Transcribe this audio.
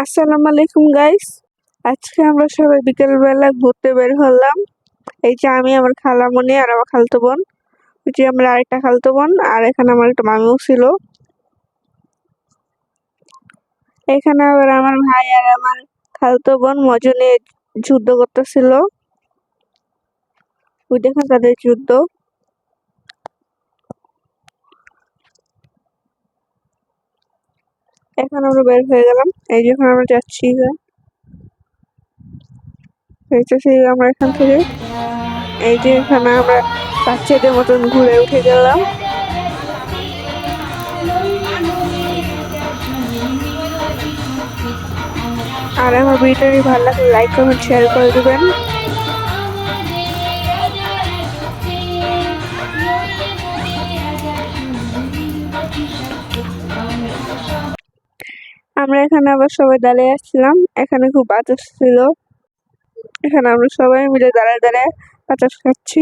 আসসালামু আলাইকুম গাইস। আজকে আমরা সবাই বিকেলবেলা ঘুরতে বের হলাম। এই যে আমি, আমার খালামণি আর আমার খালাতো বোন। ওই যে আমরা আরেকটা খালাতো বোন, আর এখানে আমার একটা মামিও ছিল। এখানে আবার আমার ভাই আর আমার খালাতো বোন মজা নিয়ে যুদ্ধ করতেছিল। ওই দেখেন তাদের যুদ্ধ। এখন আমরা বের হয়ে গেলাম। এই যে এখন আমরা যাচ্ছি, আমরা এখান থেকে। এই যে এখানে আমরা বাচ্চাদের মতন ঘুরে উঠে গেলাম। আর আমার ভিডিওটি ভালো লাগলে লাইক কমেন্ট শেয়ার করে দিবেন। আমরা এখানে আবার সবাই দাঁড়িয়ে আসছিলাম। এখানে খুব বাতাস ছিল। এখানে আমরা সবাই মিলে দাঁড়ায় দাঁড়ায় বাতাস খাচ্ছি।